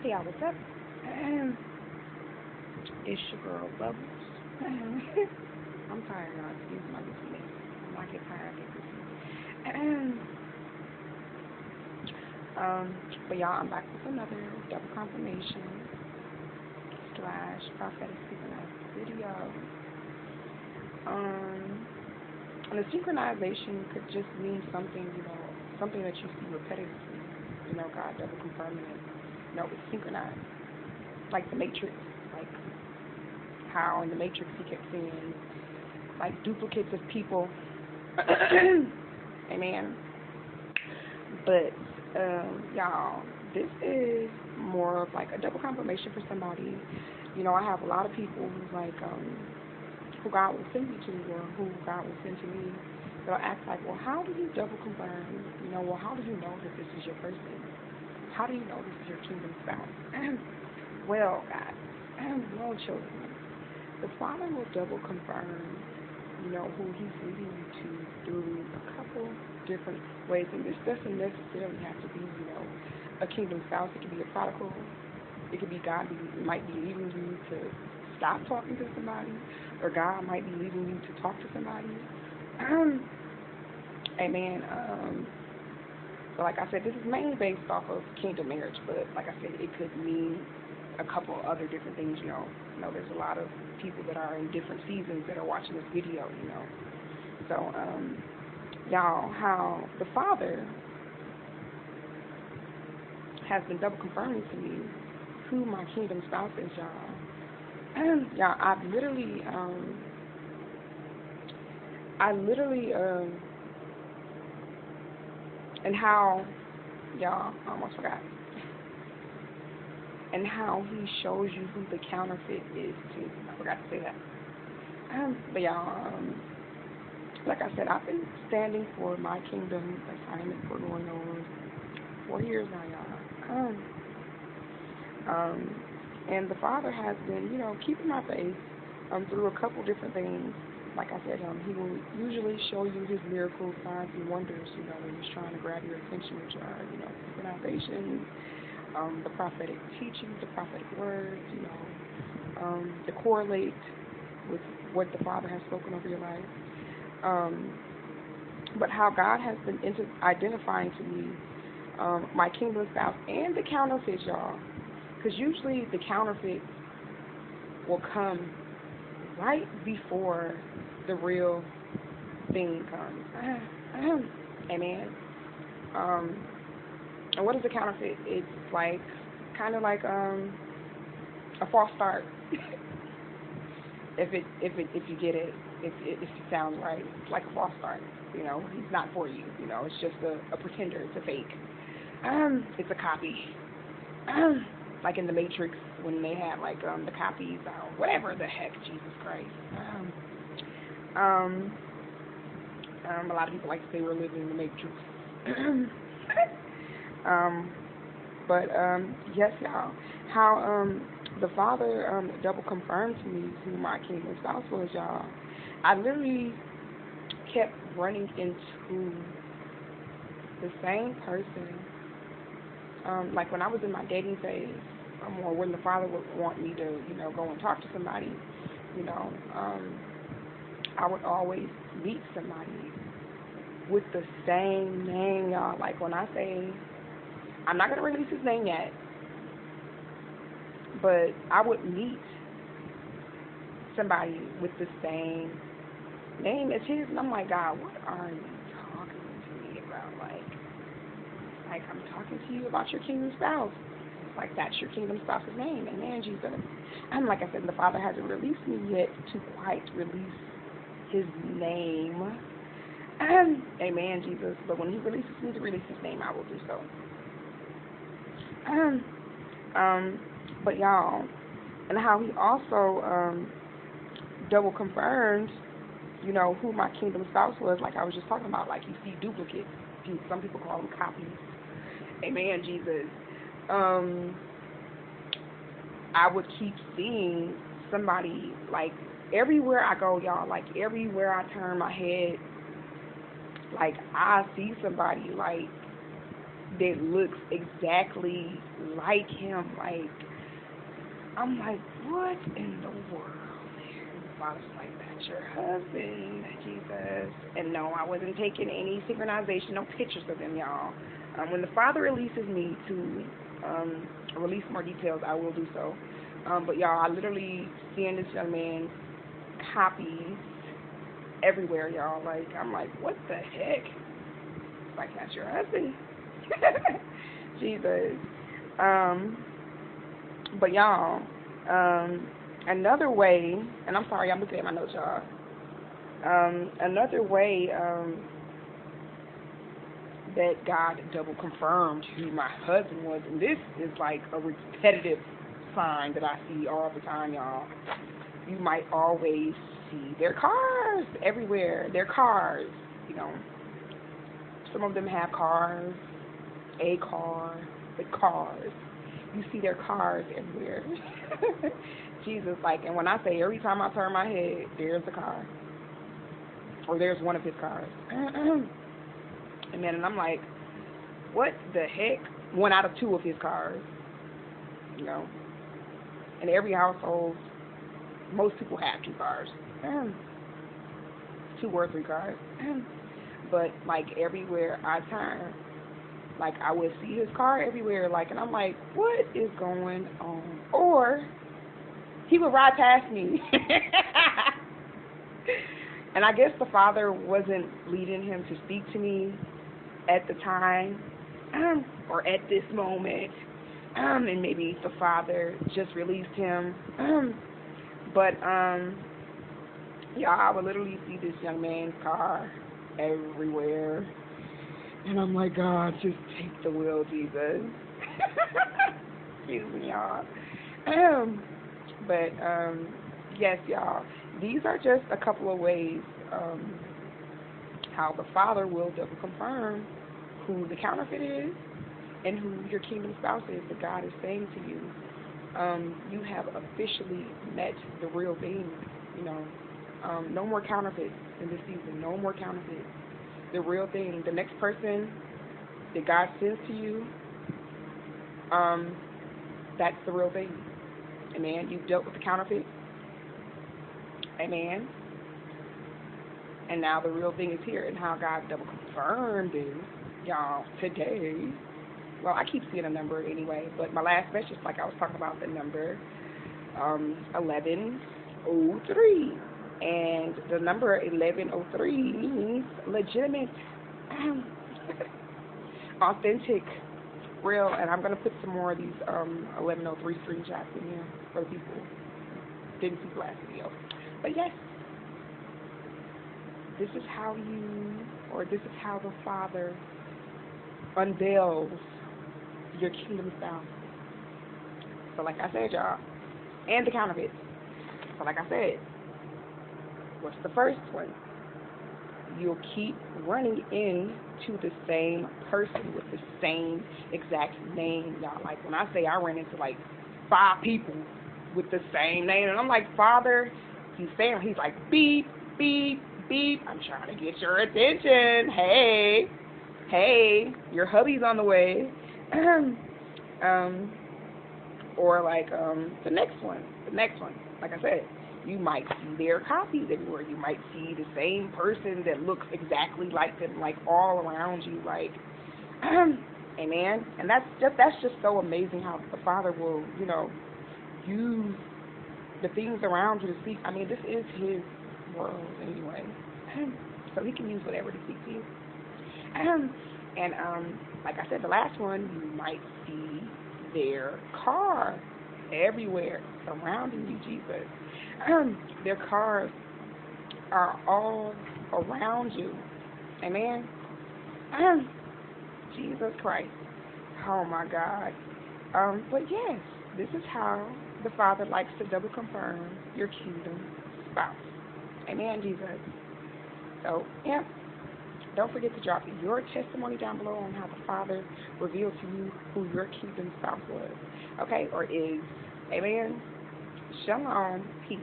Hey y'all, what's up? It's your girl Bubbles. I'm tired, y'all. Excuse my goofiness. When I get tired, I get goofy. But y'all, I'm back with another double confirmation slash prophetic synchronized video. Um, and the synchronization could just mean something, something that you see repetitively. God double confirming it. It's synchronized, like the Matrix, like how in the Matrix he kept seeing like duplicates of people. Amen. But y'all, this is more of like a double confirmation for somebody. I have a lot of people who God will send me to, or who God will send to me. They'll ask like, well, how do you double confirm? Well, how do you know that this is your person? How do you know this is your kingdom spouse? Well, God, well, children, the Father will double confirm, who He's leading you to through a couple different ways. And this doesn't necessarily have to be, a kingdom spouse. It could be a prodigal. It could be God might be leading you to stop talking to somebody, or God might be leading you to talk to somebody. Amen. So like I said, this is mainly based off of kingdom marriage, but like I said, it could mean a couple other different things, there's a lot of people that are in different seasons that are watching this video, So, y'all, how the Father has been double confirming to me who my kingdom spouse is, y'all. Y'all, and how, y'all, I almost forgot. And how he shows you who the counterfeit is too. I forgot to say that. But y'all, like I said, I've been standing for my kingdom assignment for going on 4 years now, y'all. And the Father has been, keeping my faith through a couple different things. Like I said, he will usually show you his miracles, signs, and wonders, when he's trying to grab your attention, which are, synchronization, the prophetic teachings, the prophetic words, to correlate with what the Father has spoken over your life. But how God has been identifying to me my kingdom spouse and the counterfeit, y'all. Because usually the counterfeit will come right before the real thing comes. Amen. And what is a counterfeit? It's like kind of like a false start. if you get it, if it sounds right, it's like a false start. He's not for you. It's just a pretender. It's a fake. It's a copy. Like in the Matrix when they had like the copies or whatever the heck, Jesus Christ. A lot of people like to say we're living in the Matrix. But yes, y'all, how the Father double confirmed to me who my kingdom spouse was, y'all. I literally kept running into the same person. Like when I was in my dating phase, or when the Father would want me to, go and talk to somebody, I would always meet somebody with the same name, y'all. Like when I say, I'm not going to release his name yet, but I would meet somebody with the same name as his, and I'm like, God, what are you talking to me about? Like I'm talking to you about your kingdom spouse. Like that's your kingdom spouse's name. Amen, Jesus. And like I said, the Father hasn't released me yet to quite release his name. Amen, Jesus. But when he releases me to release his name, I will do so. But y'all, and how he also double confirmed, who my kingdom spouse was. Like I was just talking about, like you see duplicates. Some people call them copies. Amen, Jesus. I would keep seeing somebody, like everywhere I go, y'all, like everywhere I turn my head, like I see somebody, like that looks exactly like him. Like, I'm like, what in the world? And the father's like, that's your husband, Jesus. And no, I wasn't taking any synchronization, no pictures of him, y'all. When the father releases me to release more details, I will do so. But y'all, I literally seeing this young man copies everywhere, y'all. Like, I'm like, what the heck? Like, that's your husband. Jesus. But y'all, another way, and I'm sorry, I'm looking at my notes, y'all. Another way that God double confirmed who my husband was, and this is like a repetitive sign that I see all the time, y'all. You might always see their cars everywhere. Their cars, you know. Some of them have cars, a car, but cars. You see their cars everywhere. Jesus, like, and when I say every time I turn my head, there's a car. Or there's one of his cars. And then, and I'm like, what the heck? One out of two of his cars. You know. In every household, most people have two cars. 2 or 3 cars. But, like, everywhere I turn, like, I would see his car everywhere, like, and I'm like, what is going on? Or he would ride past me. And I guess the father wasn't leading him to speak to me at the time, or at this moment, and maybe the father just released him. But, yeah, I would literally see this young man's car everywhere. And I'm like, God, just take the wheel, Jesus. Excuse me, y'all. But, yes, y'all, these are just a couple of ways how the Father will double confirm who the counterfeit is and who your kingdom spouse is that God is saying to you. You have officially met the real thing, you know. No more counterfeits in this season. No more counterfeits. The real thing. The next person that God sends to you, that's the real thing. Amen. You've dealt with the counterfeit. Amen. And now the real thing is here, and how God double confirmed it, y'all, today. Well, I keep seeing a number anyway, but my last message, like I was talking about the number 1103. And the number 1103 means legitimate, authentic, real. And I'm going to put some more of these 1103 screenshots in here for the people who didn't see the last video. But yes, this is how the Father unveils your kingdom spouse. So like I said, y'all, and the counterfeit. So like I said, what's the first one? You'll keep running into the same person with the same exact name, y'all. Like when I say I ran into like 5 people with the same name, and I'm like, Father, he's like, beep, beep, beep, I'm trying to get your attention. Hey, your hubby's on the way. Or like the next one, like I said, you might see their copies everywhere. You might see the same person that looks exactly like them, like all around you, like, amen. And that's just so amazing how the Father will, you know, use the things around you to speak. I mean, this is His world anyway, so He can use whatever to speak to you. And like I said, the last one, you might see their car everywhere surrounding you, Jesus. Their cars are all around you. Amen. Jesus Christ. Oh my God. But yes, this is how the Father likes to double confirm your kingdom spouse. Amen, Jesus. So, yeah. Don't forget to drop your testimony down below on how the Father revealed to you who your kingdom spouse was. Okay? Or is. Amen. Shalom. Peace.